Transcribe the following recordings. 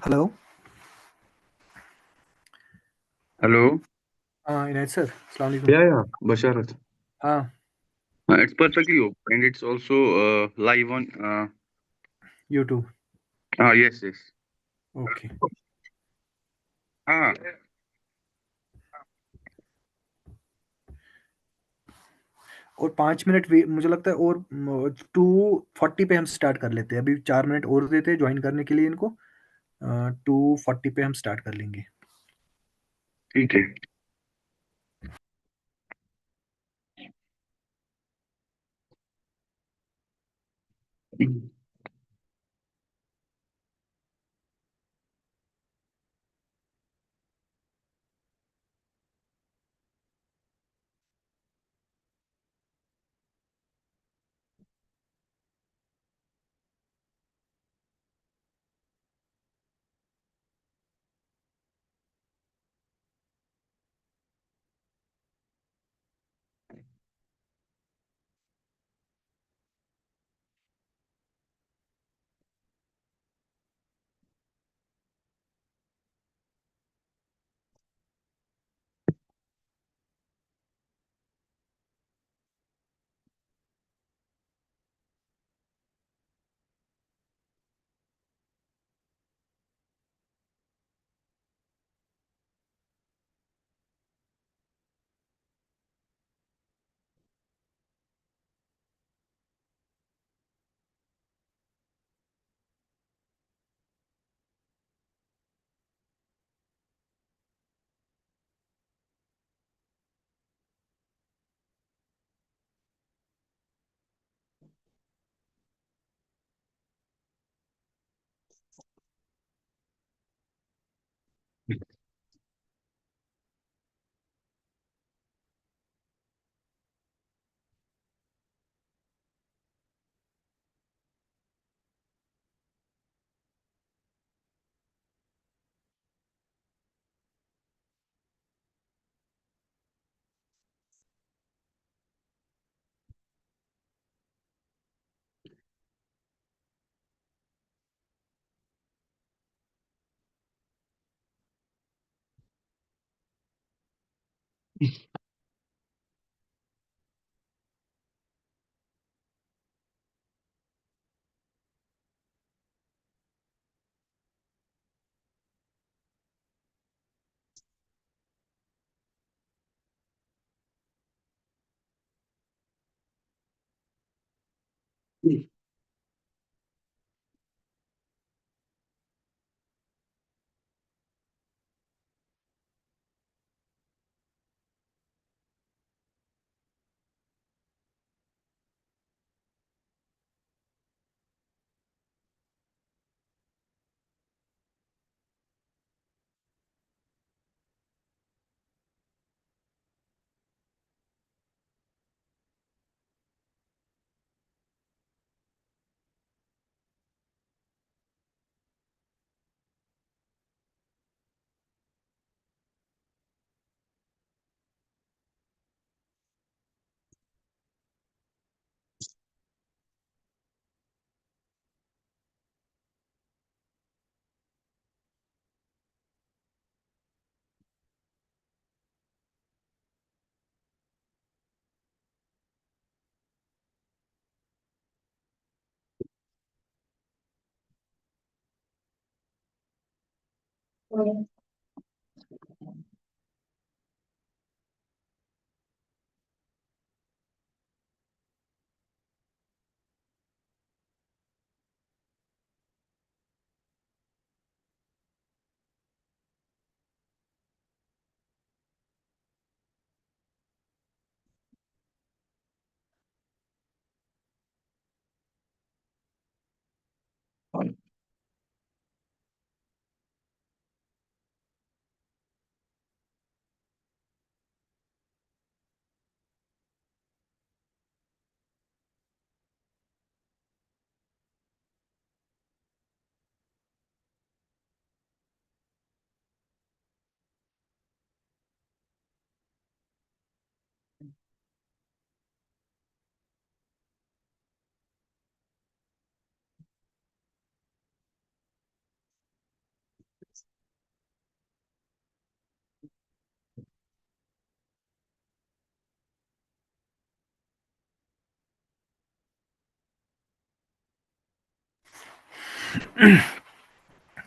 Hello. Hello. हाँ, इनायत sir, अस्सलाम वालेकुम। या Basharat. हाँ, It's perfectly open and it's also live on. YouTube. Yes, yes. Okay. हाँ, और 5 मिनट मुझे लगता है, और 2:40 पे हम स्टार्ट कर लेते हैं। अभी 4 मिनट और देते हैं ज्वाइन करने के लिए इनको। 2:40 पे हम स्टार्ट कर लेंगे। ठीक है।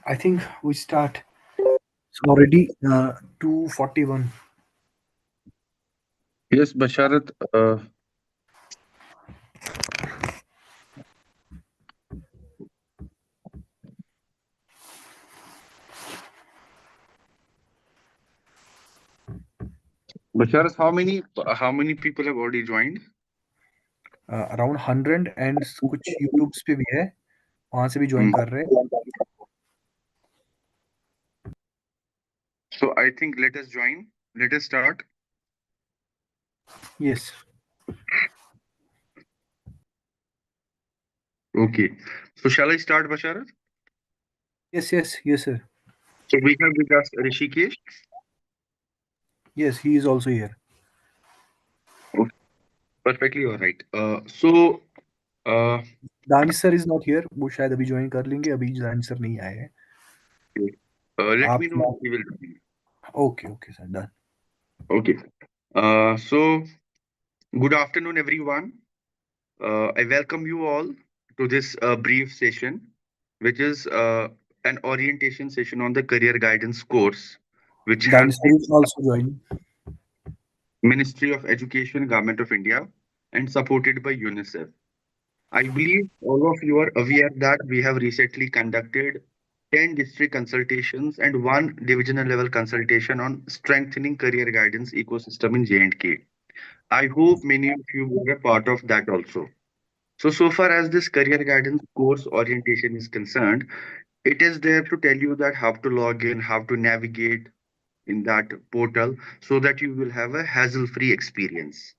I think we start. It's already 2:41. Yes, Basharat. Basharat, how many people have already joined? Around 100 and कुछ यूट्यूब्स पे भी है, वहां से भी ज्वाइन Hmm. कर रहे हैं. So I think let us join. Let us start. Yes. Okay. So shall I start, Basharat? Yes yes yes sir. So we have with us Rishikesh. Yes, he is also here. Okay, perfectly all right. Uh, Danish sir is not here, वो शायद अभी join कर लेंगे, अभी Danish sir नहीं आए हैं. let आप me know if you will join. Okay okay sir, done. Okay. So good afternoon, everyone. I welcome you all to this brief session, which is an orientation session on the career guidance course, which has Danish been sir is also join. Ministry of Education, Government of India, and supported by UNICEF. I believe all of you are aware that we have recently conducted 10 district consultations and one divisional level consultation on strengthening career guidance ecosystem in J&K. I hope many of you were a part of that also. So far as this career guidance course orientation is concerned, it is there to tell you that how to log in, how to navigate in that portal so that you will have a hassle-free experience.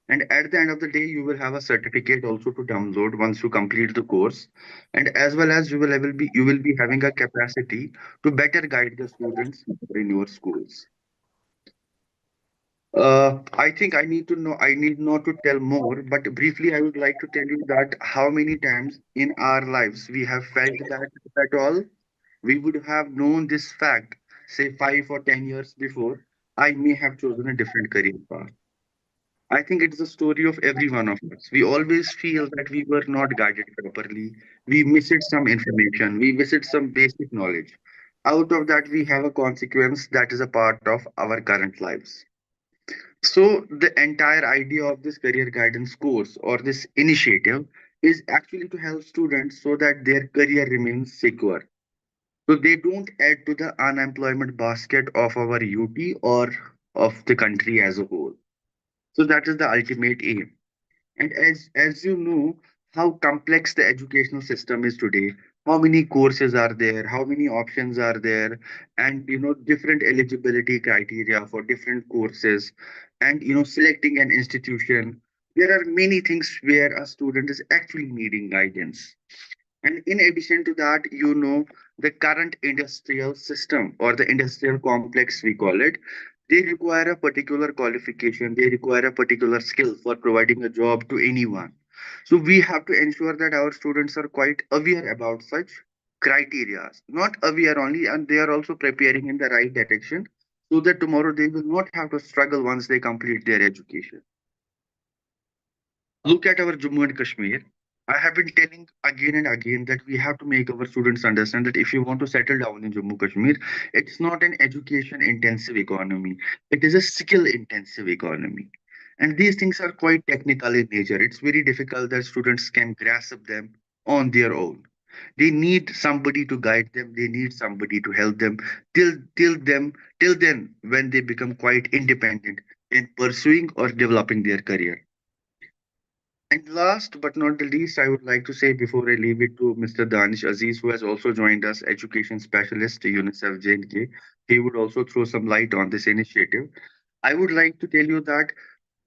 And at the end of the day, you will have a certificate also to download once you complete the course. And as well as you will be having a capacity to better guide the students in your schools. I think I need not to tell more, but briefly, I would like to tell you that how many times in our lives we have felt that if at all we would have known this fact, say 5 or 10 years before, I may have chosen a different career path. I think it's the story of every one of us. We always feel that we were not guided properly. We missed some information. We missed some basic knowledge. Out of that, we have a consequence that is a part of our current lives. So, the entire idea of this career guidance course or this initiative is actually to help students so that their career remains secure. So, they don't add to the unemployment basket of our UT or of the country as a whole. So, that is the ultimate aim. And as you know, how complex the educational system is today, how many courses are there, how many options are there, and different eligibility criteria for different courses, and selecting an institution. There are many things where a student is actually needing guidance. And in addition to that, the current industrial system or the industrial complex, we call it, they require a particular qualification, they require a particular skill for providing a job to anyone. So we have to ensure that our students are quite aware about such criteria, not aware only, and they are also preparing in the right direction so that tomorrow they will not have to struggle once they complete their education. Look at our Jammu and Kashmir. I have been telling again and again that we have to make our students understand that if you want to settle down in Jammu Kashmir, it's not an education intensive economy. It is a skill intensive economy. And these things are quite technical in nature. It's very difficult that students can grasp them on their own. They need somebody to guide them. They need somebody to help them till then when they become quite independent in pursuing or developing their career. And last but not the least, I would like to say before I leave it to Mr. Danish Aziz, who has also joined us, education specialist, UNICEF J&K, he would also throw some light on this initiative. I would like to tell you that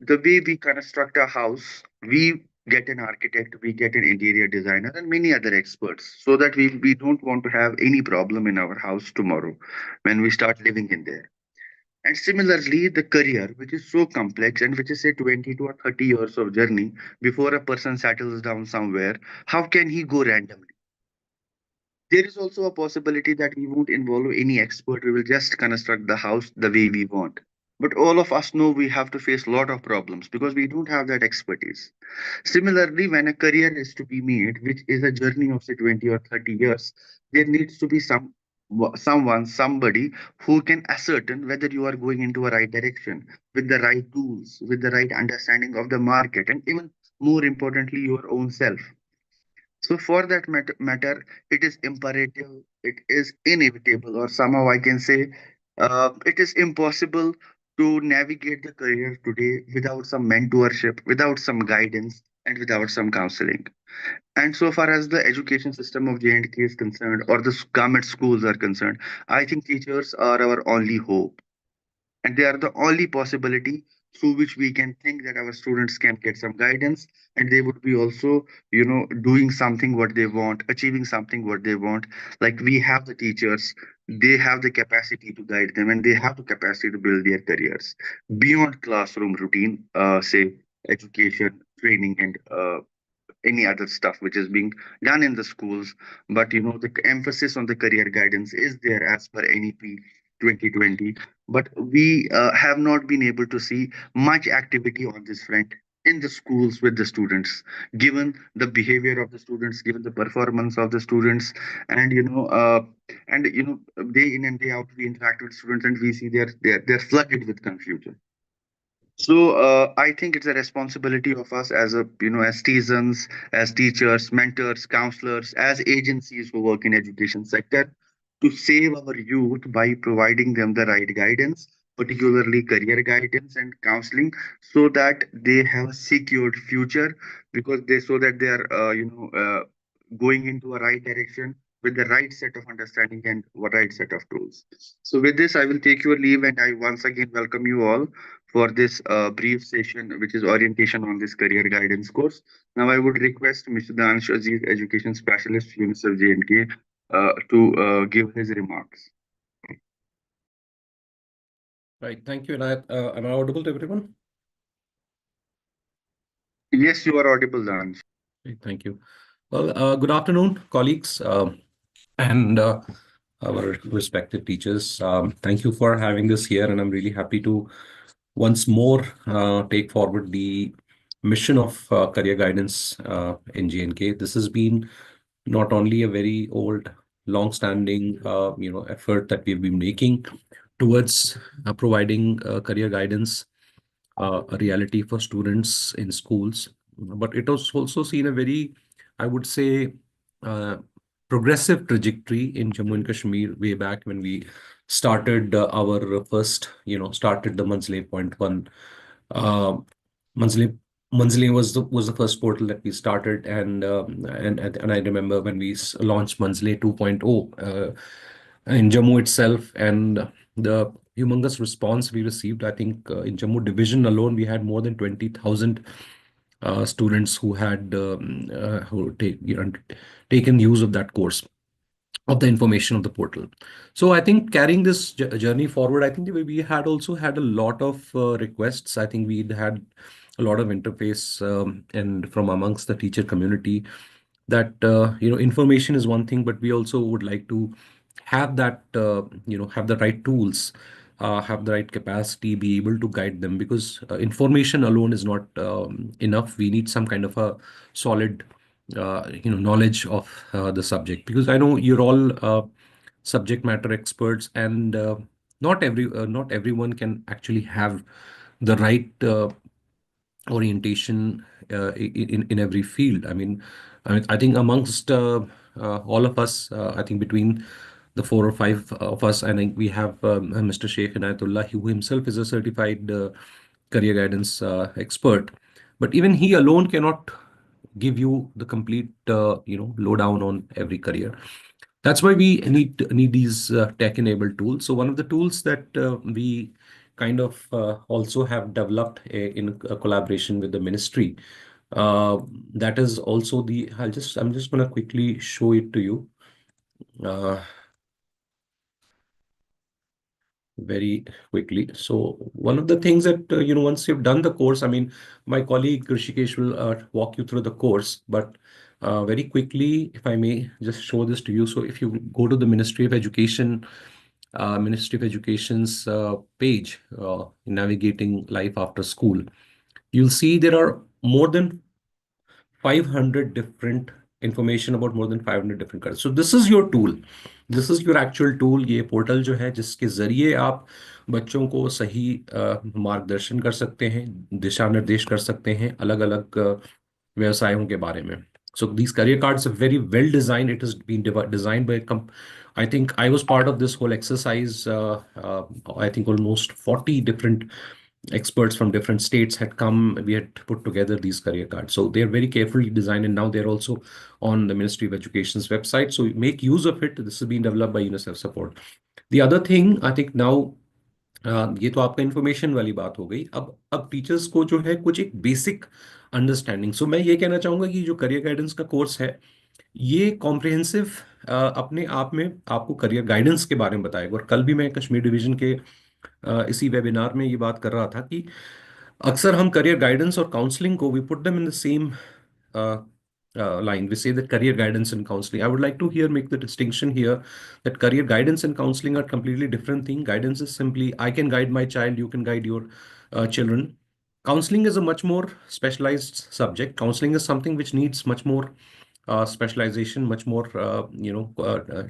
the way we construct a house, we get an architect, we get an interior designer, and many other experts, so that we don't want to have any problem in our house tomorrow when we start living in there. And similarly, the career, which is so complex and which is say 20 to 30 years of journey before a person settles down somewhere, how can he go randomly? There is also a possibility that we won't involve any expert. We will just construct the house the way we want. But all of us know we have to face a lot of problems because we don't have that expertise. Similarly, when a career is to be made, which is a journey of say 20 or 30 years, there needs to be somebody who can ascertain whether you are going into a right direction with the right tools, with the right understanding of the market, and even more importantly, your own self. So for that matter, it is imperative, it is inevitable, or somehow I can say it is impossible to navigate the career today without some mentorship, without some guidance, and without some counseling. And so far as the education system of J&K is concerned, or the government schools are concerned, I think teachers are our only hope, and they are the only possibility through which we can think that our students can get some guidance, and they would be also, doing something what they want, achieving something what they want. Like we have the teachers, they have the capacity to guide them, and they have the capacity to build their careers beyond classroom routine, say education, training, and any other stuff which is being done in the schools. But the emphasis on the career guidance is there as per NEP 2020. But we have not been able to see much activity on this front in the schools with the students, given the behavior of the students, given the performance of the students. And day in and day out we interact with students, and we see they're flooded with confusion. So I think it's a responsibility of us as as citizens, as teachers, mentors, counselors, as agencies who work in education sector, to save our youth by providing them the right guidance, particularly career guidance and counseling, so that they have a secured future, because they so that they are going into a right direction with the right set of understanding and what right set of tools. So with this, I will take your leave, and I once again welcome you all for this brief session, which is orientation on this career guidance course. Now, I would request Mr. Danish Aziz, Education Specialist, UNICEF J&K, to give his remarks. Right. Thank you. And am I audible to everyone? Yes, you are audible, Danish. Great, thank you. Well, good afternoon, colleagues, and our respected teachers. Thank you for having us here, and I'm really happy to once more take forward the mission of career guidance in J&K. This has been not only a very old, long-standing, effort that we've been making towards providing career guidance, a reality for students in schools, but it was also seen a very, I would say, uh, progressive trajectory in Jammu and Kashmir way back when we started our first, started the Manzle point one. Uh, Manzle Manzli was the first portal that we started, and I remember when we launched Manzli 2.0 in Jammu itself, and the humongous response we received. I think in Jammu division alone, we had more than 20,000 students who had taken use of that course, of the information of the portal. So I think carrying this journey forward, I think we had also had a lot of requests. I think we had a lot of interface and from amongst the teacher community that information is one thing, but we also would like to have that have the right tools, have the right capacity, be able to guide them, because information alone is not enough. We need some kind of a solid knowledge of the subject, because I know you're all subject matter experts, and not everyone can actually have the right orientation in every field. I mean, I think amongst all of us, I think between the four or five of us, I think we have Mr. Sheikh Inayatullah, who himself is a certified career guidance expert. But even he alone cannot give you the complete, lowdown on every career. That's why we need these tech-enabled tools. So one of the tools that we kind of also have developed in a collaboration with the ministry, uh, that is also the. I'm just going to quickly show it to you. Uh, very quickly. So one of the things that once you've done the course, I mean, my colleague Rishikesh will walk you through the course, but very quickly, if I may just show this to you. So if you go to the Ministry of Education Ministry of Education's page, Navigating Life After School, you'll see there are more than 500 different information about more than 500 different colors. So this is your tool. This is your actual tool. ये portal जो है जिसके जरिए आप बच्चों को सही मार्गदर्शन कर सकते हैं, दिशा निर्देश कर सकते हैं अलग अलग व्यवसायों के बारे में. So these career cards are very well designed. It has been designed by I think I was part of this whole exercise. I think almost 40 different experts from different states had come. We had put together these career cards. So they're very carefully designed, and now they're also on the Ministry of Education's website. So make use of it. This has been developed by UNICEF support. The other thing, I think now, ये तो आपका information वाली बात हो गई. अब teachers को जो है कुछ एक बेसिक अंडरस्टैंडिंग. सो मैं ये कहना चाहूंगा कि जो करियर गाइडेंस का कोर्स है ये कॉम्प्रिहेंसिव अपने आप में आपको करियर गाइडेंस के बारे में बताएगा. और कल भी मैं कश्मीर डिवीजन के इसी वेबिनार में ये बात कर रहा था कि अक्सर हम करियर गाइडेंस और काउंसलिंग को we put them in the same line. We say that career guidance and counseling. I would like to here make the distinction here that career guidance and counseling are completely different thing. Guidance is simply I can guide my child, you can guide your children. Counseling is a much more specialized subject. Counseling is something which needs much more specialization, much more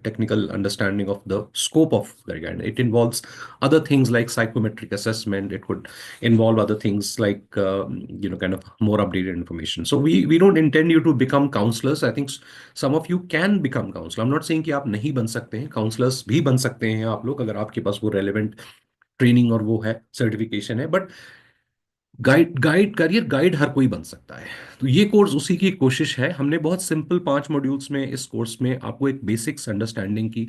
technical understanding of the scope of the guidance. It involves other things like psychometric assessment. It could involve other things like kind of more updated information. So we don't intend you to become counselors. I think some of you can become counselor. I'm not saying कि आप नहीं बन सकते हैं. Counselors भी बन सकते हैं आप लोग अगर आपके पास वो relevant ट्रेनिंग और वो है सर्टिफिकेशन है. बट करियर गाइड हर कोई बन सकता है. तो ये कोर्स उसी की कोशिश है. हमने बहुत सिंपल 5 मॉड्यूल्स में इस कोर्स में आपको एक बेसिक्स अंडरस्टैंडिंग की.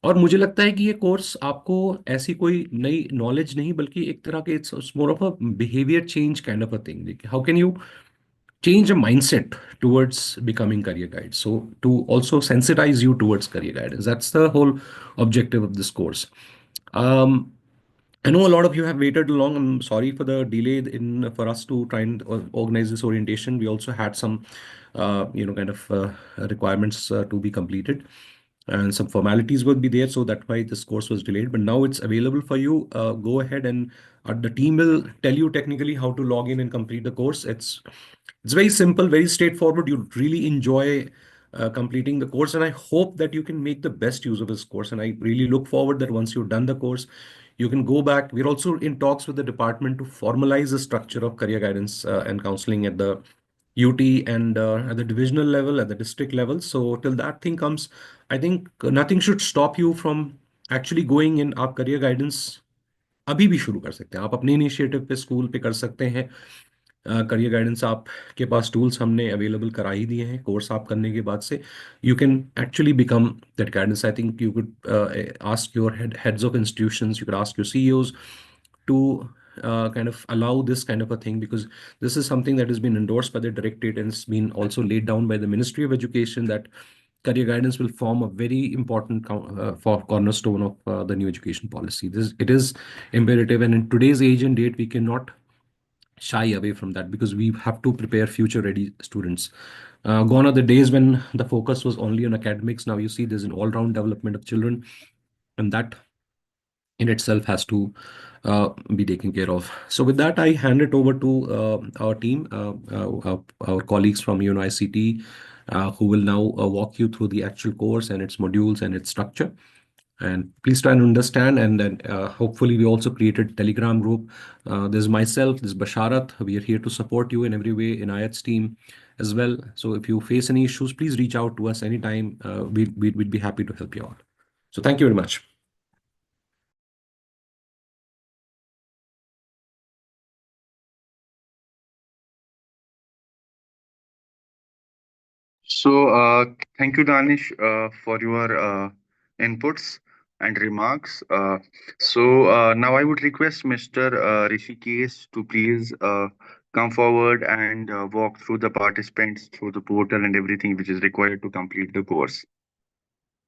और मुझे लगता है कि ये कोर्स आपको ऐसी कोई नई नॉलेज नहीं बल्कि एक तरह के it's more of a behaviour change kind of a thing. How can you change a mindset towards becoming career guide, so to also sensitize you towards career guidance. That's the whole objective of this course. um, I know a lot of you have waited long. I'm sorry for the delay in for us to try and organize this orientation. We also had some, kind of requirements to be completed, and some formalities would be there. So that's why this course was delayed. But now it's available for you. Go ahead and the team will tell you technically how to log in and complete the course. It's very simple, very straightforward. You'll really enjoy completing the course, and I hope that you can make the best use of this course. And I really look forward that once you've done the course, you can go back. We're also in talks with the department to formalize the structure of career guidance and counseling at the UT and at the divisional level, at the district level. So till that thing comes, I think nothing should stop you from actually going in. आप career guidance अभी भी शुरू कर सकते हैं. आप अपने initiative पे स्कूल पे कर सकते हैं. करियर गाइडेंस आपके पास टूल्स हमने अवेलेबल करा ही दिए हैं. कोर्स आप करने के बाद से you can actually become that guidance. I think you could ask your heads of institutions, you could ask your CEOs to kind of allow this kind of a thing, because this is something that has been endorsed by the directorate and it's been also laid down by the Ministry of Education, that career guidance will form a very important cornerstone of the new education policy. It is imperative, and in today's age and date we cannot shy away from that, because we have to prepare future ready students. Gone are the days when the focus was only on academics. Now you see there's an all-round development of children, and that in itself has to be taken care of. So with that, I hand it over to our team, our colleagues from UNICEF, who will now walk you through the actual course and its modules and its structure. And please try and understand. And then hopefully we also created Telegram group. There's myself, there's Basharat. We are here to support you in every way, in Ayat's team as well. So if you face any issues, please reach out to us anytime. We'd be happy to help you out. So thank you very much. So, thank you, Danish, for your inputs and remarks. Now I would request Mr. Rishikesh to please come forward and walk through the participants through the portal and everything which is required to complete the course.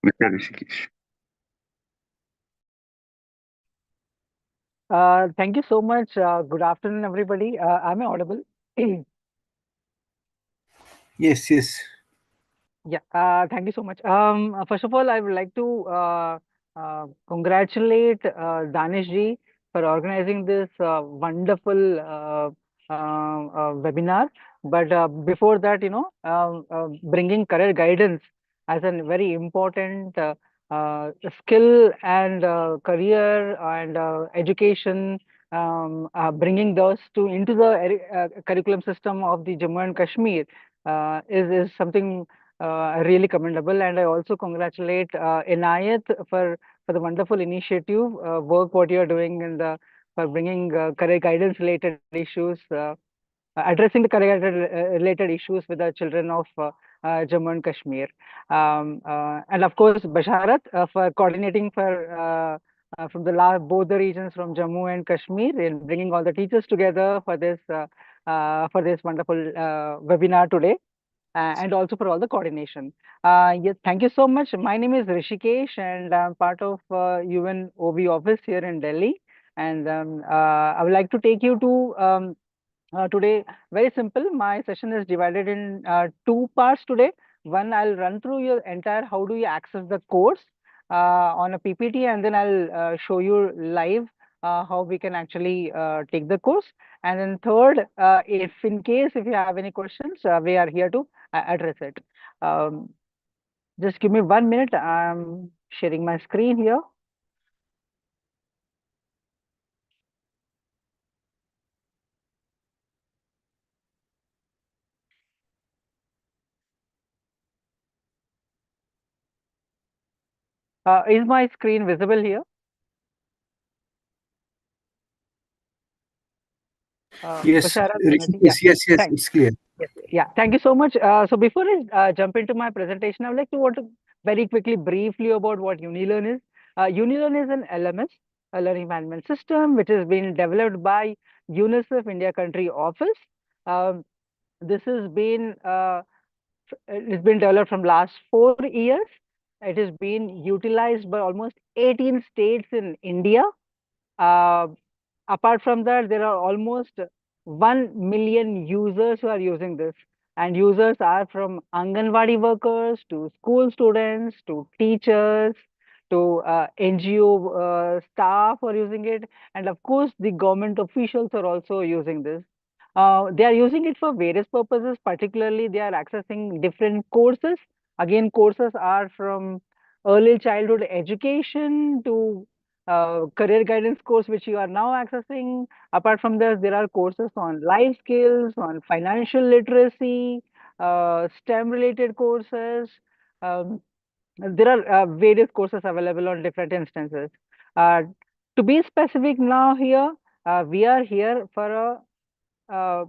Mr. Rishikesh. Thank you so much. Good afternoon, everybody. Am I audible? Yes, yes. Yeah. Thank you so much. First of all, I would like to congratulate Danish ji for organizing this wonderful webinar. But before that, bringing career guidance as a very important skill and career and education, bringing those into the curriculum system of the Jammu and Kashmir is something really commendable. And I also congratulate Inayat for the wonderful initiative work what you are doing in the for bringing career guidance related issues, addressing the career related issues with the children of Jammu and Kashmir. And of course, Basharat for coordinating from the both the regions from Jammu and Kashmir in bringing all the teachers together for this wonderful webinar today, and also for all the coordination. Yes, thank you so much. My name is Rishikesh, and I'm part of UNOB office here in Delhi. And I would like to take you to today, very simple. My session is divided in two parts today. One, I'll run through your entire how do you access the course on a PPT, and then I'll show you live how we can actually take the course. And then third, if in case if you have any questions, we are here to address it. Um, just give me 1 minute. I'm sharing my screen here. Is my screen visible here? Yes, Bashara, yeah, Rishikesh, yes, thanks. it's clear. Yes, yeah, thank you so much. So before I jump into my presentation, I would like to want to very quickly briefly about what UniLearn is. UniLearn is an LMS, a learning management system, which has been developed by UNICEF India Country Office. Um, this has been it's been developed from last 4 years. It has been utilized by almost 18 states in India. Uh, Apart from that, there are almost 1 million users who are using this. And users are from Anganwadi workers to school students to teachers to NGO staff are using it. And of course, the government officials are also using this. They are using it for various purposes, particularly they are accessing different courses. Again, courses are from early childhood education to career guidance course which you are now accessing. Apart from this, there are courses on life skills, on financial literacy, STEM related courses. Um, there are various courses available on different instances. Uh, to be specific now here, we are here for a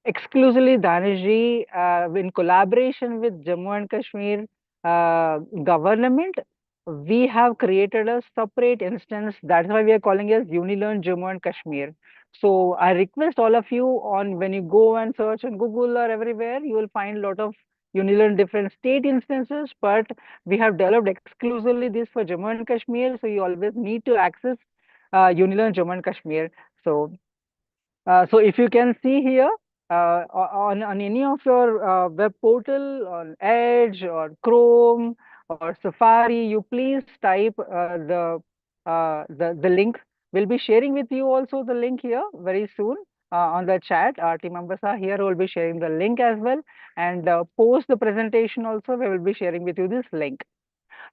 exclusively Danishji, in collaboration with Jammu and Kashmir government, we have created a separate instance. That's why we are calling it UniLearn Jammu and Kashmir. So I request all of you on when you go and search on Google or everywhere, you will find a lot of UniLearn different state instances, but we have developed exclusively this for Jammu and Kashmir. So you always need to access UniLearn Jammu and Kashmir. So if you can see here on any of your web portal on Edge or Chrome or Safari, you please type the link. We'll be sharing with you also the link here very soon on the chat. Our team members are here who will be sharing the link as well. And post the presentation also, we will be sharing with you this link.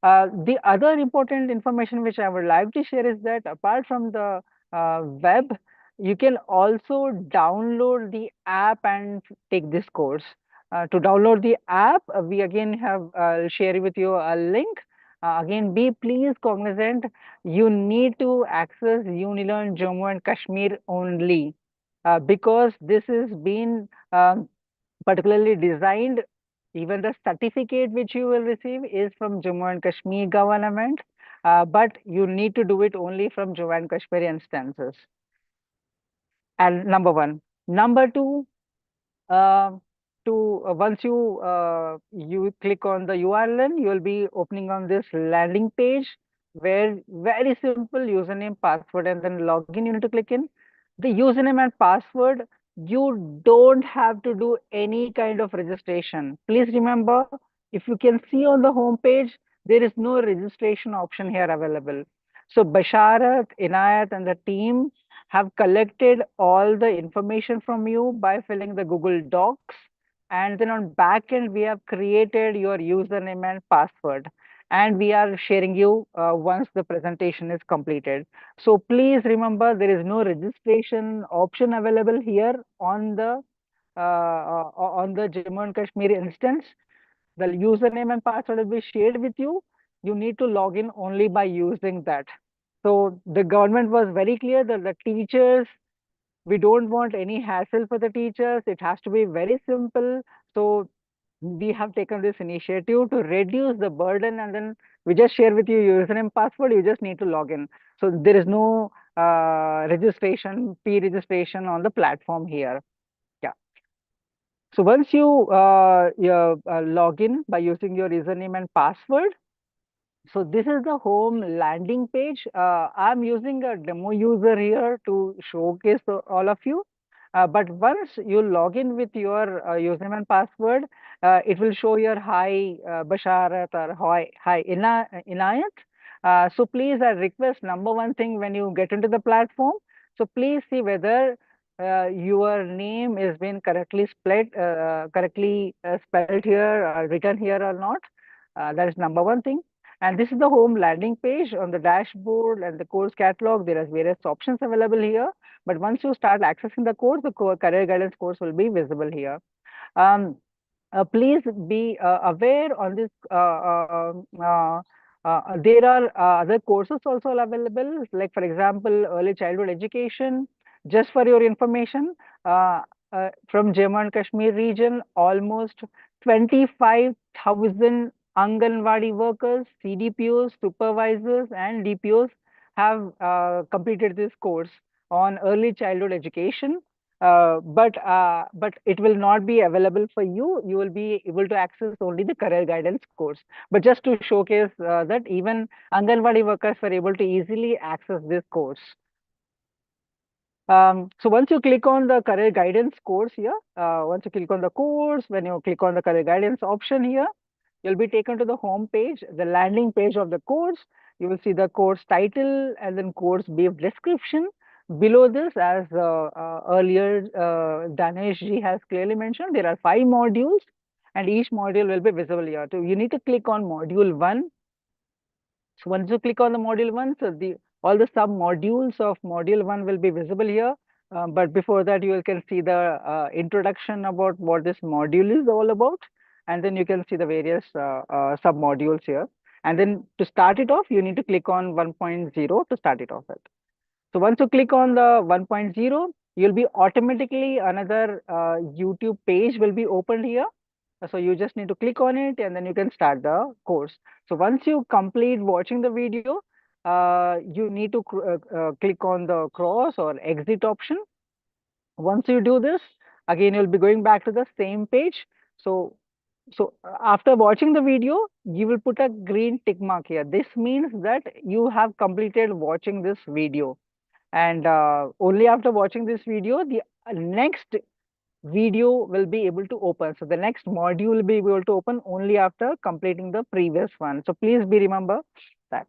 The other important information which I would like to share is that apart from the web, you can also download the app and take this course. To download the app, we again have share with you a link. Again, be please cognizant. You need to access UniLearn Jammu and Kashmir only, because this has been particularly designed. Even the certificate which you will receive is from Jammu and Kashmir government, but you need to do it only from Jammu and Kashmir instances. And number one. Number two, uh, once you click on the URL, you will be opening on this landing page where very simple username, password, and then login you need to click in. The username and password, you don't have to do any kind of registration. Please remember, if you can see on the home page, there is no registration option here available. So Basharat, Inayat, and the team have collected all the information from you by filling the Google Docs. And then on backend, we have created your username and password. And we are sharing you once the presentation is completed. So please remember, there is no registration option available here on the Jammu and Kashmir instance. The username and password will be shared with you. You need to log in only by using that. So the government was very clear that the teachers, we don't want any hassle for the teachers. It has to be very simple. So we have taken this initiative to reduce the burden, and then we just share with you username password. You just need to log in. So there is no registration, pre-registration on the platform here. Yeah. So once you log in by using your username and password, so this is the home landing page. I'm using a demo user here to showcase all of you. But once you log in with your username and password, it will show your hi Basharat or hi Inayat. So please, I request number one thing when you get into the platform. So please see whether your name is being correctly spelled here or written here or not. That is number one thing. And this is the home landing page. On the dashboard and the course catalog, there are various options available here. But once you start accessing the course, the career guidance course will be visible here. Um, Please be aware on this. There are other courses also available, like for example, early childhood education. Just for your information, from Jammu and Kashmir region, almost 25,000 Anganwadi workers, CDPOs, supervisors, and DPOs have completed this course on early childhood education. But it will not be available for you. You will be able to access only the career guidance course. But just to showcase that even Anganwadi workers were able to easily access this course. So once you click on the career guidance course here, once you click on the course, when you click on the career guidance option here, you'll be taken to the home page, the landing page of the course. You will see the course title and then course brief description. Below this, as earlier Danesh ji has clearly mentioned, there are 5 modules and each module will be visible here. So you need to click on module 1. So once you click on the module 1, so all the sub modules of module 1 will be visible here. But before that, you can see the introduction about what this module is all about. And then you can see the various sub modules here. And then to start it off, you need to click on 1.0 to start it off with. So once you click on the 1.0, you'll be automatically another YouTube page will be opened here. So you just need to click on it and then you can start the course. So once you complete watching the video, you need to click on the cross or exit option. Once you do this, again, you'll be going back to the same page. So after watching the video, you will put a green tick mark here. This means that you have completed watching this video. And only after watching this video, the next video will be able to open. So the next module will be able to open only after completing the previous one. So please be remember that.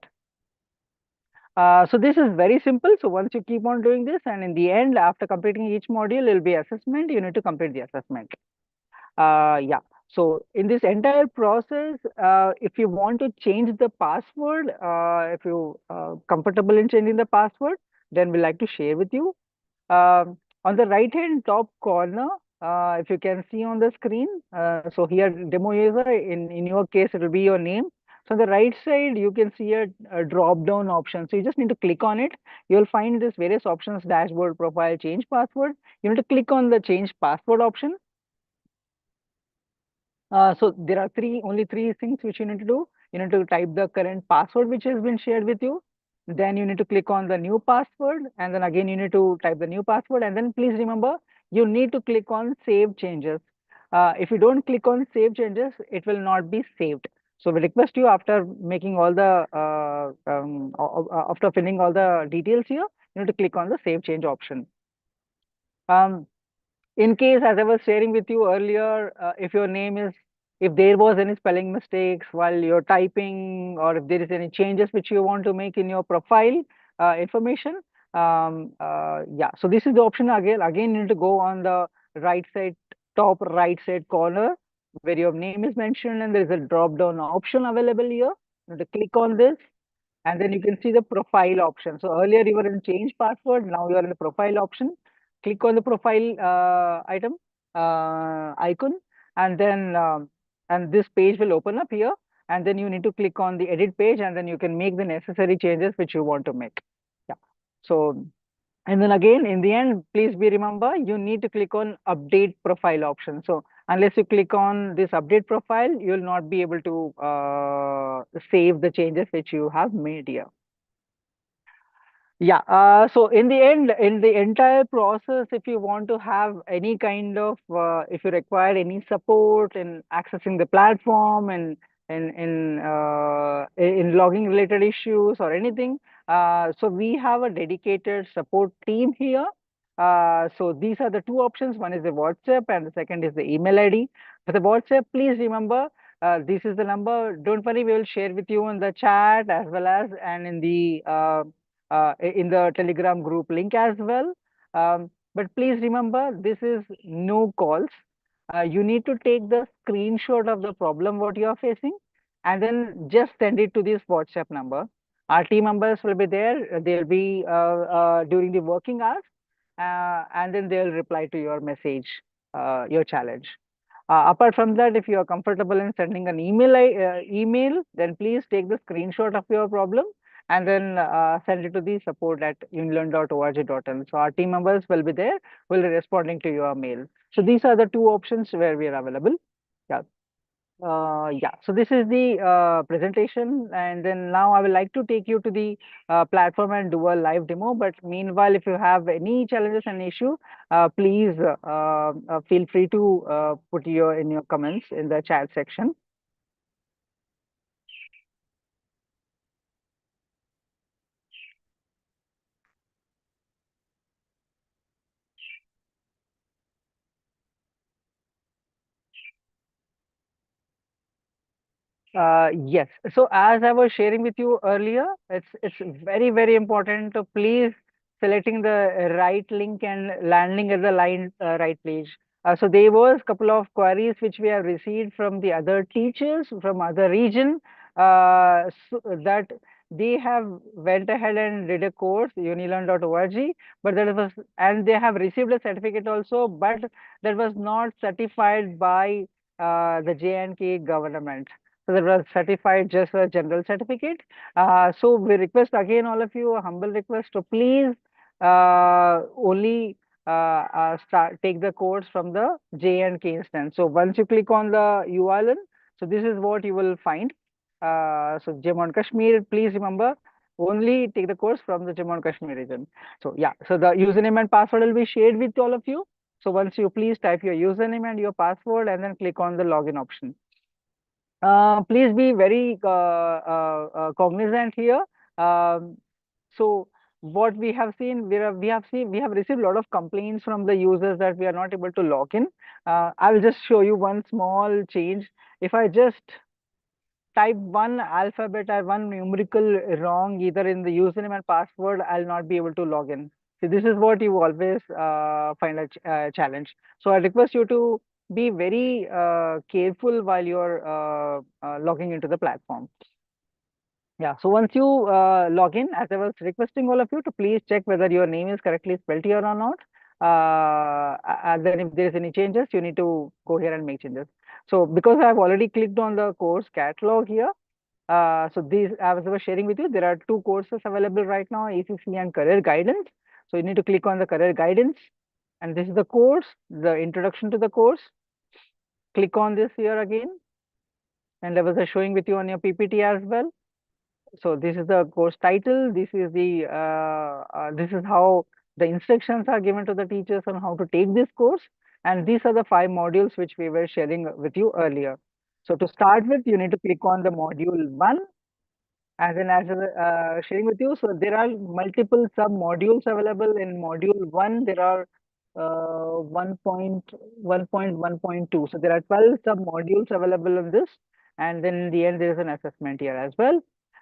So this is very simple. So once you keep on doing this, and in the end, after completing each module, it will be assessment. You need to complete the assessment. Yeah. So in this entire process, if you want to change the password, if you comfortable in changing the password, then we like to share with you. On the right hand top corner, if you can see on the screen, so here demo user, in your case, it will be your name. So on the right side, you can see a drop down option. So you just need to click on it. You'll find this various options: dashboard, profile, change password. You need to click on the change password option. So there are only three things which you need to do. You need to type the current password which has been shared with you. Then you need to click on the new password, and then again you need to type the new password. And then please remember, you need to click on save changes. If you don't click on save changes, it will not be saved. So we request you, after making all the after filling all the details here, you need to click on the save change option. In case, as I was sharing with you earlier, if your name is if there was any spelling mistakes while you're typing, or if there is any changes which you want to make in your profile information. Yeah, so this is the option. Again, you need to go on the right side, top right side corner, where your name is mentioned, and there is a drop down option available here. You need to click on this, and then you can see the profile option. So earlier you were in change password, now you are in the profile option. Click on the profile item icon, and then and this page will open up here, and then you need to click on the edit page, and then you can make the necessary changes which you want to make. Yeah. So, and then again, in the end, please be remember, you need to click on update profile option. So unless you click on this update profile, you will not be able to save the changes which you have made here. Yeah, so in the end, in the entire process, if you want to have any kind of, if you require any support in accessing the platform and in logging related issues or anything, so we have a dedicated support team here. So these are the two options. One is the WhatsApp and the second is the email ID. For the WhatsApp, please remember, this is the number. Don't worry, we will share with you in the chat as well as and in the Telegram group link as well. But please remember, this is no calls. You need to take the screenshot of the problem what you are facing, and then just send it to this WhatsApp number. Our team members will be there. They'll be during the working hours, and then they'll reply to your message, your challenge. Apart from that, if you are comfortable in sending an email, then please take the screenshot of your problem and then send it to the support@unilearn.org.in. So our team members will be there, will be responding to your mail. So these are the two options where we are available. Yeah. Yeah, so this is the presentation, and then now I would like to take you to the platform and do a live demo. But meanwhile, if you have any challenges and issue, please feel free to put your in your comments in the chat section. Yes. So as I was sharing with you earlier, it's very important to please selecting the right link and landing at the line right page. So there was couple of queries which we have received from the other teachers from other region, so that they have went ahead and did a course unilearn.org, but that was, and they have received a certificate also, but that was not certified by the J&K government. So that was certified just a general certificate. So we request again all of you, a humble request to please only take the course from the J&K instance. So once you click on the URL, so this is what you will find. So Jammu and Kashmir, please remember, only take the course from the Jammu and Kashmir region. So yeah, so the username and password will be shared with all of you. So once you please type your username and your password and then click on the login option. Please be very cognizant here. Um, so what we have seen, we have received a lot of complaints from the users that we are not able to log in. I will just show you one small change. If I just type one alphabet or one numerical wrong either in the username and password, I'll not be able to log in. So this is what you always find a challenge. So I request you to be very careful while you're logging into the platform. Yeah, so once you log in, as I was requesting all of you to please check whether your name is correctly spelled here or not. And then if there's any changes, you need to go here and make changes. So because I've already clicked on the course catalog here, so these, as I was sharing with you, there are two courses available right now, ACC and Career Guidance. So you need to click on the Career Guidance, and this is the course, the introduction to the course. Click on this here again, and I was showing with you on your PPT as well. So this is the course title. This is the this is how the instructions are given to the teachers on how to take this course, and these are the 5 modules which we were sharing with you earlier. So to start with, you need to click on the module 1. As in, as sharing with you, so there are multiple sub modules available in module 1. There are 1.1.2. So there are 12 sub modules available in this, and then in the end there is an assessment here as well.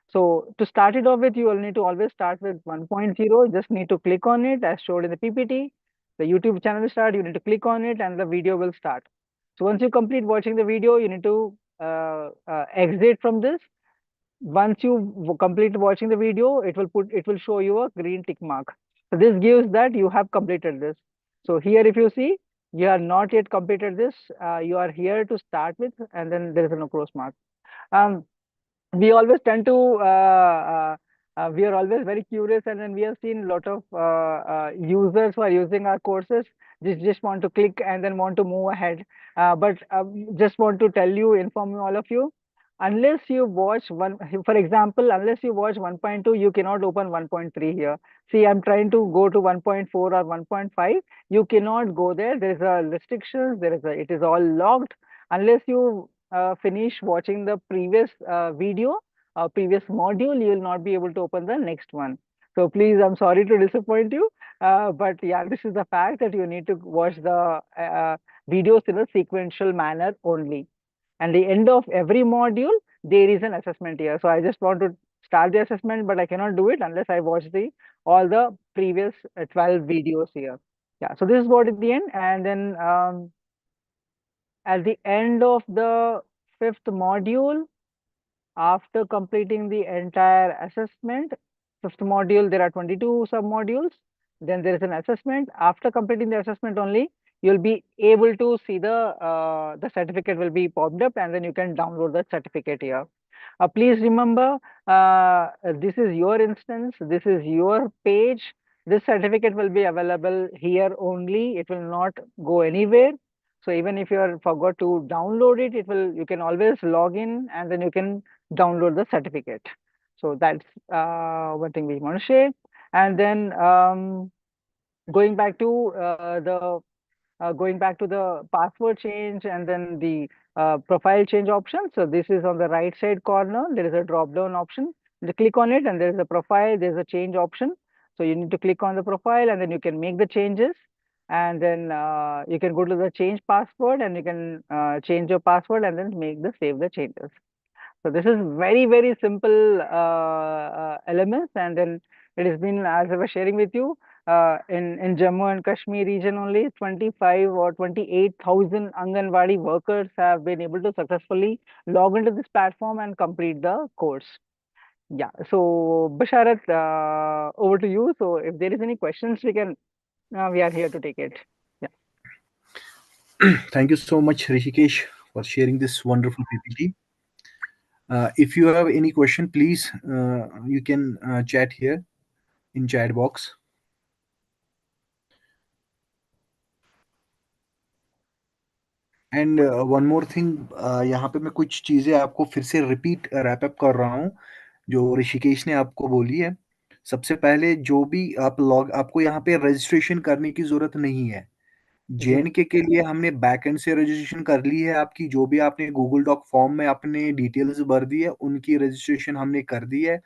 So to start it off with, you will need to always start with 1.0. Just need to click on it as showed in the PPT. The YouTube channel will start. You need to click on it, and the video will start. So once you complete watching the video, you need to exit from this. Once you complete watching the video, it will show you a green tick mark. So this gives that you have completed this. So here if you see, you are not yet completed this, you are here to start with, and then there is no cross mark. um, we always tend to we are always very curious, and then we have seen a lot of users who are using our courses just want to click and then want to move ahead, but just want to tell you, inform you, all of you, unless you watch one, for example, unless you watch 1.2, you cannot open 1.3 here. See, I'm trying to go to 1.4 or 1.5. You cannot go there. There is a restrictions, it is all locked unless you finish watching the previous video, previous module. You will not be able to open the next one. So please, I'm sorry to disappoint you, but yeah, this is the fact that you need to watch the videos in a sequential manner only. And the end of every module, there is an assessment here. So I just want to start the assessment, but I cannot do it unless I watch the all the previous 12 videos here. Yeah, so this is what at the end. And then at the end of the fifth module, after completing the entire assessment, fifth module, there are 22 sub-modules. Then there is an assessment. After completing the assessment only, you'll be able to see the certificate will be popped up, and then you can download the certificate here. Please remember, this is your instance, this is your page. This certificate will be available here only. It will not go anywhere. So even if you are forgot to download it, you can always log in and then you can download the certificate. So that's one thing we want to share. And then going back to the password change and then the profile change option. So this is on the right side corner. There is a drop down option. You click on it and there is a profile. There is a change option. So you need to click on the profile and then you can make the changes. And then you can go to the change password and you can change your password and then save the changes. So this is very, very simple elements. And then it has been, as I was sharing with you, in Jammu and Kashmir region only 25 or 28,000 Anganwadi workers have been able to successfully log into this platform and complete the course. Yeah, so Basharat, over to you. So if there is any questions, we are here to take it. Yeah. Thank you so much, Rishikesh, for sharing this wonderful PPT. If you have any question, please you can chat here in chat box. And one more thing, यहाँ पे मैं कुछ चीज़ें आपको फिर से repeat wrap up कर रहा हूँ जो ऋषिकेश ने आपको बोली है। सबसे पहले जो भी आपको यहाँ पे रजिस्ट्रेशन करने की ज़रूरत नहीं है। जेएनके के लिए हमने बैकएंड से रजिस्ट्रेशन कर ली है। आपकी जो भी आपने गूगल डॉक फॉर्म में अपने डिटेल्स भर दी है, उनकी रजिस्ट्रेशन हमने कर दी है।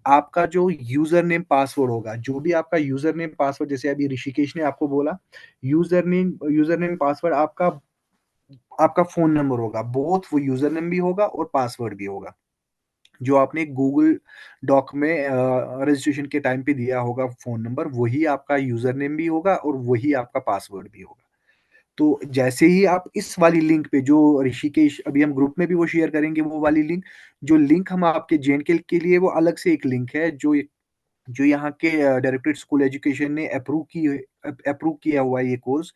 आपका जो यूज़र नेम पासवर्ड होगा, जो भी आपका यूज़र नेम पासवर्ड, जैसे अभी ऋषिकेश ने आपको बोला, यूज़र नेम पासवर्ड आपका फ़ोन नंबर होगा, बोथ वो यूज़र नेम भी होगा और पासवर्ड भी होगा, जो आपने गूगल डॉक में रजिस्ट्रेशन के टाइम पे दिया होगा फ़ोन नंबर, वही आपका यूज़र नेम भी होगा और वही आपका पासवर्ड भी होगा। तो जैसे ही आप इस वाली लिंक पे, जो ऋषिकेश अभी हम ग्रुप में भी वो शेयर करेंगे, वो वाली लिंक, जो लिंक हम आपके जेएनके के लिए, वो अलग से एक लिंक है जो यहाँ के डायरेक्टरेट स्कूल एजुकेशन ने अप्रूव किया हुआ है ये कोर्स।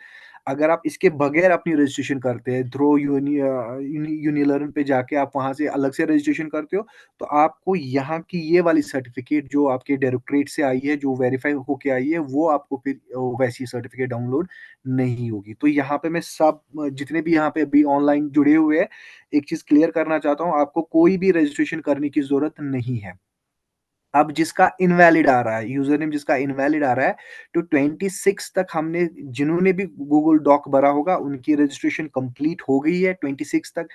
अगर आप इसके बगैर अपनी रजिस्ट्रेशन करते हैं थ्रू यूनिलर्न पे जाके आप वहाँ से अलग से रजिस्ट्रेशन करते हो, तो आपको यहाँ की ये वाली सर्टिफिकेट जो आपके डायरेक्टरेट से आई है, जो वेरीफाई होके आई है, वो आपको फिर वैसी सर्टिफिकेट डाउनलोड नहीं होगी। तो यहाँ पे मैं सब जितने भी यहाँ पे अभी ऑनलाइन जुड़े हुए हैं, एक चीज़ क्लियर करना चाहता हूँ, आपको कोई भी रजिस्ट्रेशन करने की ज़रूरत नहीं है। अब जिसका इनवैलिड आ रहा है, यूजर नेम जिसका इनवैलिड आ रहा है, तो 26 तक हमने जिन्होंने भी गूगल डॉक भरा होगा उनकी रजिस्ट्रेशन कंप्लीट हो गई है 26 तक,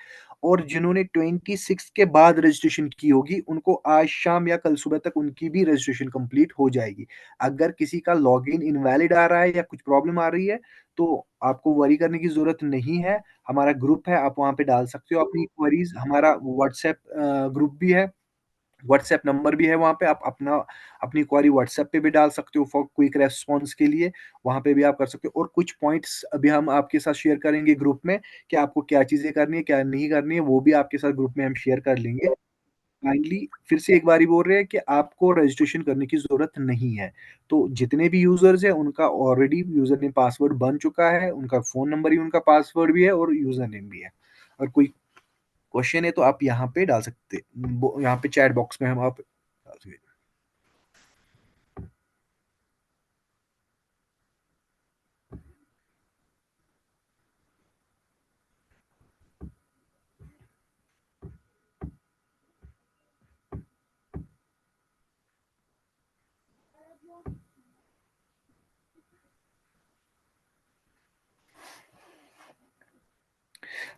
और जिन्होंने 26 के बाद रजिस्ट्रेशन की होगी उनको आज शाम या कल सुबह तक उनकी भी रजिस्ट्रेशन कंप्लीट हो जाएगी। अगर किसी का लॉगिन इनवैलिड आ रहा है या कुछ प्रॉब्लम आ रही है तो आपको वरी करने की जरूरत नहीं है। हमारा ग्रुप है, आप वहां पे डाल सकते हो अपनी क्वेरीज। हमारा व्हाट्सएप ग्रुप भी है, व्हाट्सएप नंबर भी है, वहाँ पे आप अपना अपनी क्वेरी व्हाट्सएप पे भी डाल सकते हो फॉर क्विक रेस्पॉन्स के लिए। वहाँ पे भी आप कर सकते हो, और कुछ पॉइंट्स अभी हम आपके साथ शेयर करेंगे ग्रुप में कि आपको क्या चीजें करनी है क्या नहीं करनी है, वो भी आपके साथ ग्रुप में हम शेयर कर लेंगे। काइंडली फिर से एक बारी बोल रहे हैं कि आपको रजिस्ट्रेशन करने की जरूरत नहीं है। तो जितने भी यूजर्स हैं उनका ऑलरेडी यूजर नेम पासवर्ड बन चुका है, उनका फोन नंबर ही उनका पासवर्ड भी है और यूजर नेम भी है। और कोई क्वेश्चन है तो आप यहाँ पे डाल सकते, यहाँ पे चैट बॉक्स में हम आप डाल सकते।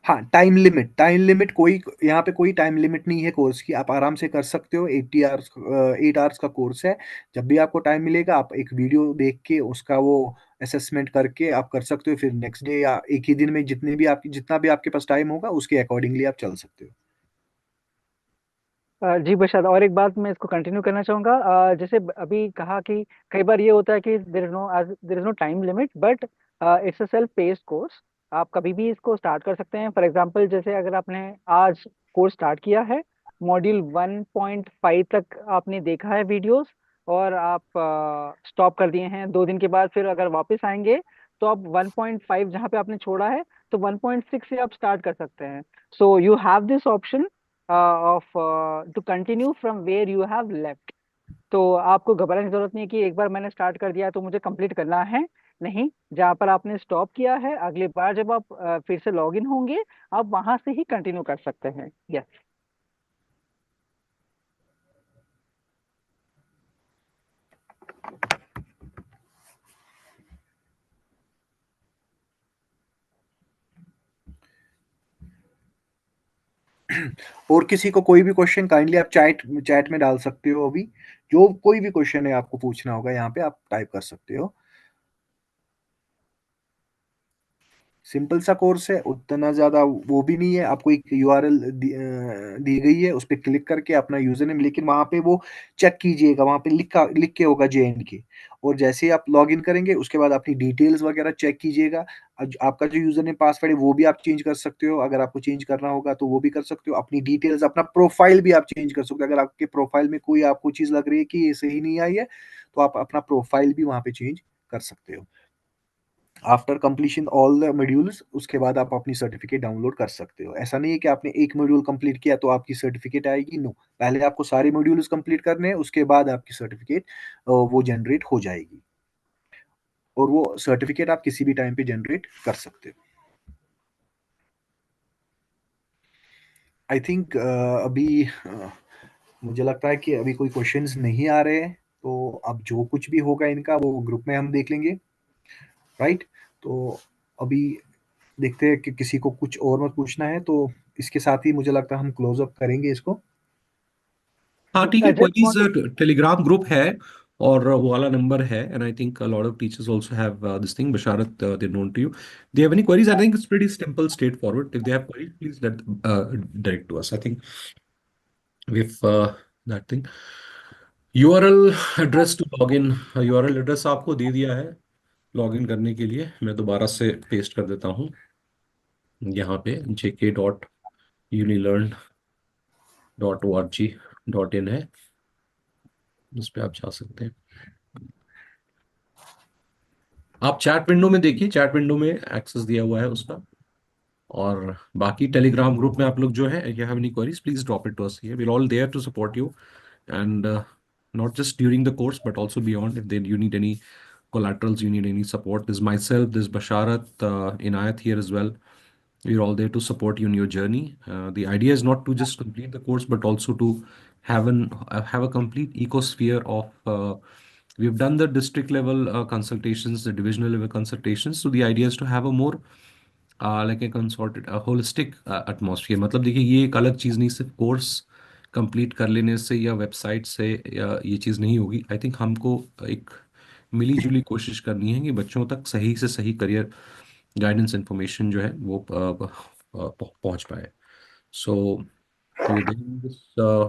हाँ, टाइम लिमिट कोई यहाँ पे कोई टाइम लिमिट नहीं है कोर्स की, आप आराम से कर सकते हो। 80 आवर्स 8 आवर्स का कोर्स है। जब भी आपको टाइम मिलेगा आप एक वीडियो देख के उसका वो असेसमेंट करके आप कर सकते हो, फिर नेक्स्ट डे या एक ही दिन में जितना भी आपके पास टाइम होगा उसके अकॉर्डिंगली आप चल सकते हो। जी बशाद, और एक बात मैं इसको कंटिन्यू करना चाहूंगा। जैसे अभी कहा कि कई बार ये होता है कि there is no time limit, but it's a self paced course. आप कभी भी इसको स्टार्ट कर सकते हैं। फॉर एग्जांपल, जैसे अगर आपने आज कोर्स स्टार्ट किया है, मॉड्यूल 1.5 तक आपने देखा है वीडियोस, और आप स्टॉप कर दिए हैं, 2 दिन के बाद फिर अगर वापस आएंगे तो आप 1.5 जहाँ पे आपने छोड़ा है, तो 1.6 से आप स्टार्ट कर सकते हैं। So you have this option of to continue from where you have left. तो आपको घबराने की जरूरत नहीं है कि एक बार मैंने स्टार्ट कर दिया तो मुझे कंप्लीट करना है। नहीं, जहाँ पर आपने स्टॉप किया है, अगली बार जब आप फिर से लॉग इन होंगे, आप वहां से ही कंटिन्यू कर सकते हैं। यस। और किसी को कोई भी क्वेश्चन काइंडली आप चैट चैट में डाल सकते हो। अभी जो कोई भी क्वेश्चन है आपको पूछना होगा यहाँ पे आप टाइप कर सकते हो। सिंपल सा कोर्स है, उतना ज्यादा वो भी नहीं है। आपको एक यूआरएल दी गई है, उस पर क्लिक करके अपना यूजर नेम, लेकिन वहां पे वो चेक कीजिएगा, वहां पे लिख के होगा JNK के। और जैसे ही आप लॉग इन करेंगे उसके बाद अपनी डिटेल्स वगैरह चेक कीजिएगा। आपका जो यूजर नेम पासवर्ड है वो भी आप चेंज कर सकते हो, अगर आपको चेंज करना होगा तो वो भी कर सकते हो। अपनी डिटेल्स, अपना प्रोफाइल भी आप चेंज कर सकते हो। अगर आपके प्रोफाइल में कोई आपको चीज लग रही है कि ये सही नहीं आई है तो आप अपना प्रोफाइल भी वहां पे चेंज कर सकते हो। After completion all the modules, उसके बाद आप अपनी सर्टिफिकेट डाउनलोड कर सकते हो। ऐसा नहीं है कि आपने एक मॉड्यूल कंप्लीट किया तो आपकी सर्टिफिकेट आएगी, नो। पहले आपको सारे मॉड्यूल्स कंप्लीट करने हैं, उसके बाद आपकी सर्टिफिकेट वो जनरेट हो जाएगी। और वो सर्टिफिकेट आप किसी भी टाइम पे जनरेट कर सकते हो। आई थिंक अभी मुझे लगता है कि अभी कोई क्वेश्चंस नहीं आ रहे हैं, तो अब जो कुछ भी होगा इनका वो ग्रुप में हम देख लेंगे, राइट। तो अभी देखते हैं कि किसी को कुछ और मत पूछना है, तो इसके साथ ही मुझे लगता है हम क्लोज अप करेंगे इसको। हाँ ठीक है, just queries want Telegram group है और वो वाला नंबर है, and I think a lot of teachers also have this thing, Basharat they known to you, they have any queries, I think it's pretty simple straight forward, if they have queries please let direct to us, I think with that thing. URL address to login, URL address आपको दे दिया है login करने के लिए, मैं दोबारा से पेस्ट कर देता हूँ। यहाँ पे jk.unilearn.org.in है, उस पर आप जा सकते हैं। आप चैट विंडो में देखिए, चैट विंडो में एक्सेस दिया हुआ है उसका। और बाकी टेलीग्राम ग्रुप में आप लोग जो है, you have any queries please drop it to us here, we'll all there to support you, and not just during the course but also beyond, if then you need any collaterals, you need any support, there's myself, there's Basharat, Inayat here as well. We're all there to support you in your journey. The idea is not to just complete the course but also to have a complete ecosphere of. We've done the district level consultations, the divisional level consultations. So the idea is to have a more like a consulted, a holistic atmosphere. मतलब देखिए ये एक अलग चीज़ नहीं, सिर्फ course complete कर लेने से या वेबसाइट से या ये चीज़ नहीं होगी. आई थिंक हमको एक मिली जुली कोशिश करनी है कि बच्चों तक सही से सही करियर गाइडेंस इंफॉर्मेशन जो है वो पहुंच पाए. So we're beginning this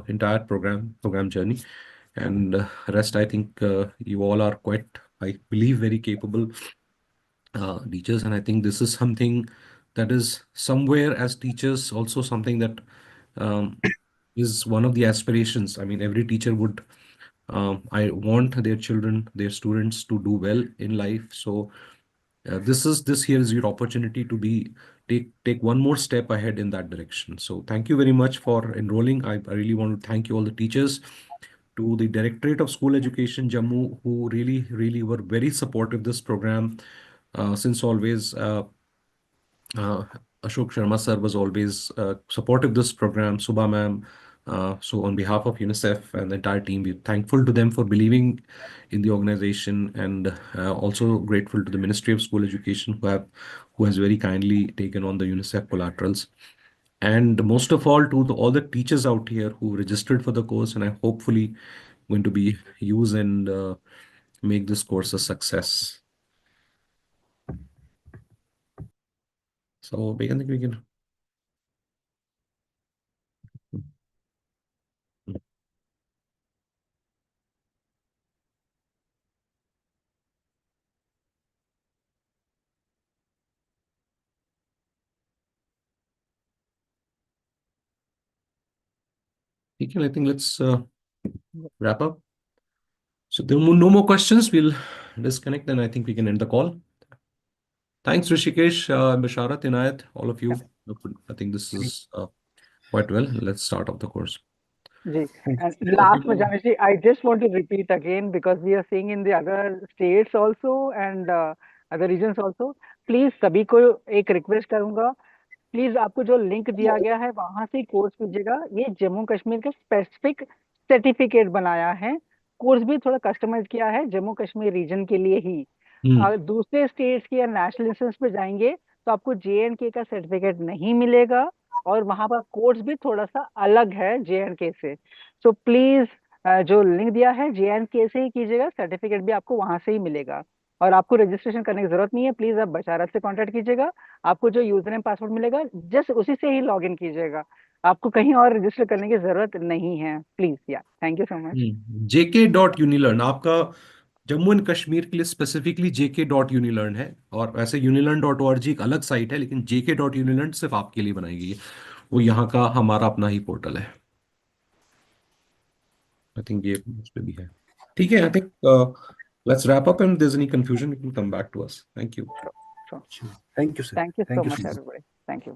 entire program journey, and rest I think you all are quite, I believe, very capable teachers, and I think this is something that is somewhere as teachers also something that um, is one of the aspirations. I mean, every teacher would I want their children, their students to do well in life. So this here is your opportunity to be take one more step ahead in that direction. So thank you very much for enrolling. I really want to thank you all the teachers, to the Directorate of School Education Jammu, who really were very supportive of this program since always. Uh, Ashok Sharma sir was always supportive of this program. Subha ma'am. So on behalf of UNICEF and the entire team, we're thankful to them for believing in the organization, and also grateful to the Ministry of School Education who has very kindly taken on the UNICEF collaterals. And most of all, to all the teachers out here who registered for the course, and I hopefully going to be use and make this course a success. So I think we can. Okay, I think let's wrap up. So there are no more questions. We'll disconnect, and I think we can end the call. Thanks, Rishikesh, Basharat, Inayat, all of you. I think this is quite well. Let's start off the course. Ji. Thank And you. last में जाने से, I just want to repeat again, because we are seeing in the other states also and other regions also. Please सभी को एक request करूंगा, please आपको जो link दिया गया है वहां से कोर्स कीजिएगा. ये जम्मू कश्मीर का स्पेसिफिक सर्टिफिकेट बनाया है, कोर्स भी थोड़ा कस्टमाइज किया है जम्मू कश्मीर रीजन के लिए ही. अगर दूसरे स्टेट्स के या नेशनल इंस्टीट्यूट पे जाएंगे तो आपको JNK का सर्टिफिकेट नहीं मिलेगा, और वहां पर कोर्स भी थोड़ा सा अलग है JNK से. सो प्लीज जो लिंक दिया है JNK से ही कीजिएगा, सर्टिफिकेट भी आपको वहां से ही मिलेगा. और आपको रजिस्ट्रेशन करने की जरूरत नहीं है, प्लीज आप बशारत से कांटेक्ट कीजिएगा. आपको जो यूजर नेम पासवर्ड मिलेगा जस्ट उसी से ही लॉग इन कीजिएगा, आपको कहीं और रजिस्टर करने की जरूरत नहीं है. प्लीज, या thank you so much. JK.Unilearn आपका जम्मू एंड कश्मीर के लिए स्पेसिफिकली JK.Unilearn है, और वैसे unilearn.org एक अलग साइट है, लेकिन JK.Unilearn सिर्फ आपके लिए बनाई गई है. वो यहाँ का हमारा अपना ही पोर्टल है. आई थिंक ये उस पे भी है. ठीक है. I think let's wrap up, and if there's any confusion, you can come back to us. Thank you. Sure. Thank you, sir. Thank you so Thank you, much, sir. everybody. Thank you.